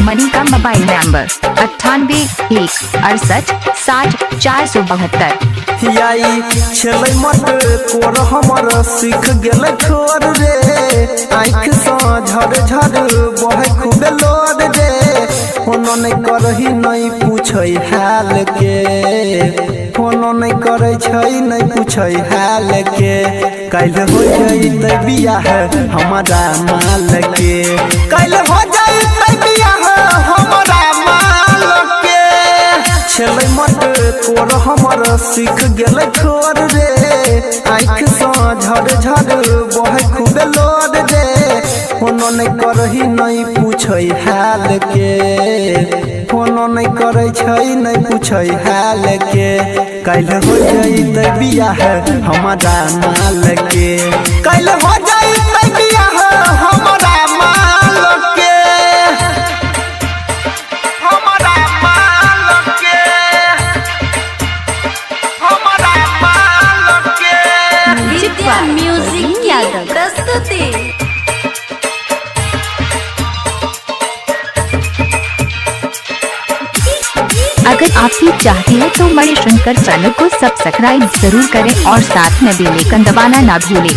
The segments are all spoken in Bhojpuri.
मनी का मोबाइल नंबर 98 1 68 60 472। याई छलै मत कोर हमर सीख गेल छोर रे, आँख से झड़ झड़ बहे खूबे लोर रे। फोनो नहीं करही नहीं पूछै हाल के, फोनो नहीं करे छै नहीं पूछै हाल के। कल हो जइतै बियाह हमारा माल के, कल हो जइतै बियाह हमारा माल के। छलै मत कोर हमर सीख गेल छोर रे, आँख से झड़ झड़ बहे खूबे लोर रे। फोनो नहीं करही नहीं पूछै हाल के, फोनो नहीं करे छै नहीं पूछै हाल के। कल हो जइतै बियाह हमारा माल के, कल हो जइतै बियाह हमारा माल के, हमारा माल के, हमारा माल के। विद्या म्यूजिक की प्रस्तुति। अगर आप भी चाहते हैं तो मणिशंकर चैनल को सब्सक्राइब जरूर करें और साथ में बेल आइकन दबाना ना भूलें।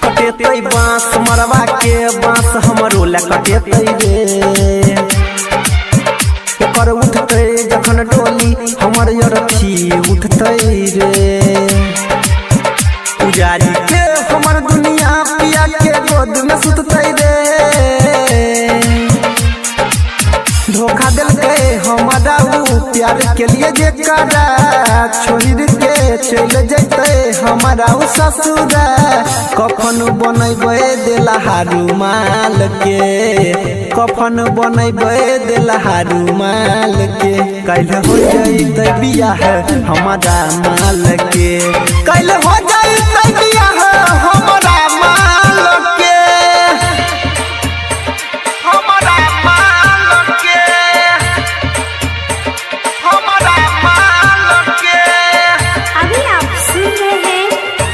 कटेतै बांस मरवा के बांस हमरो ला कटेतै रे, ओकर उठतै जखन डोली हमर अरथी उठतै रे। उजारी के हमर दुनिया पिया के गोद में सुततै रे। धोखा दिलकै हमारा ऊ प्यार के लिए जे करा, छोड़ के चल जैतै हमारा ऊ ससुरा। कफन बनैबै देलहा रुमाल के, कफन बनैबै देलहा रुमाल के। कल हो जइतै बियाह हमारा माल के, कल हो जइतै बियाह हमारा माल के, हमारा माल के, हमारा माल के। अभी आप सुन रहे हैं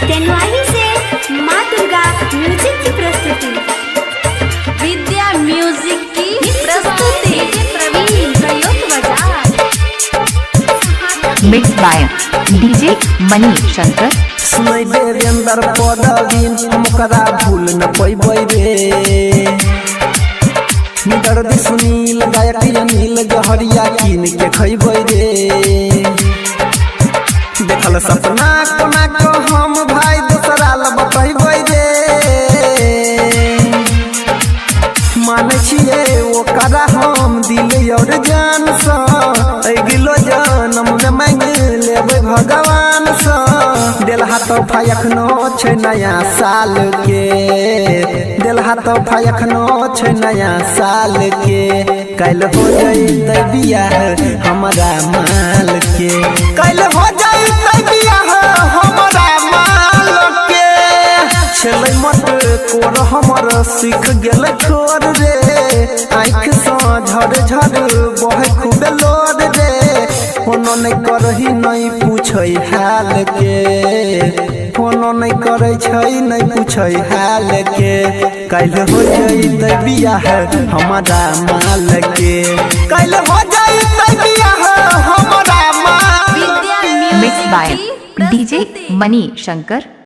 तेनवाली से माँ दुर्गा म्यूजिक की प्रस्तुति। विद्या म्यूजिक की प्रस्तुति। प्रवीण प्रयोग बाजार। मिक्स बाय डीजे मनी शंकर। सुनै देवेंद्र पदवीन हमकरा भूल न पैबै रे। दर्द सुनील गायक अनिल जहरिया कीन के खैबै रे। देखल सपना कोना को हम भाई दूसरा ल बतैबै रे। मानै छियै ओकरा हम दिल और जान सँ, अगिलो जन्म में मांग लेबै भगवान सँ। देलहा तोहफा एखनो छै नया साल के, देलहा तोहफा एखनो छै नया साल के। कल हो जइतै बियाह हमारा माल के, कल हो जइतै बियाह हमारा माल के। छलै मत कोर हमर सीख गेल छोर रे, आँख से झड़ झड़ बहे खूबे लोर रे। फोनो नहीं करही नहीं पूछै हाल के, फोनो नहीं करे छै नहीं पूछै हाल के। कल हो जइतै बियाह हमारा माल के, कल हो जइतै बियाह हमारा माल। विद्या मिक्स बाय म्यूजिक की डीजे प्रस्तुति। मनी शंकर।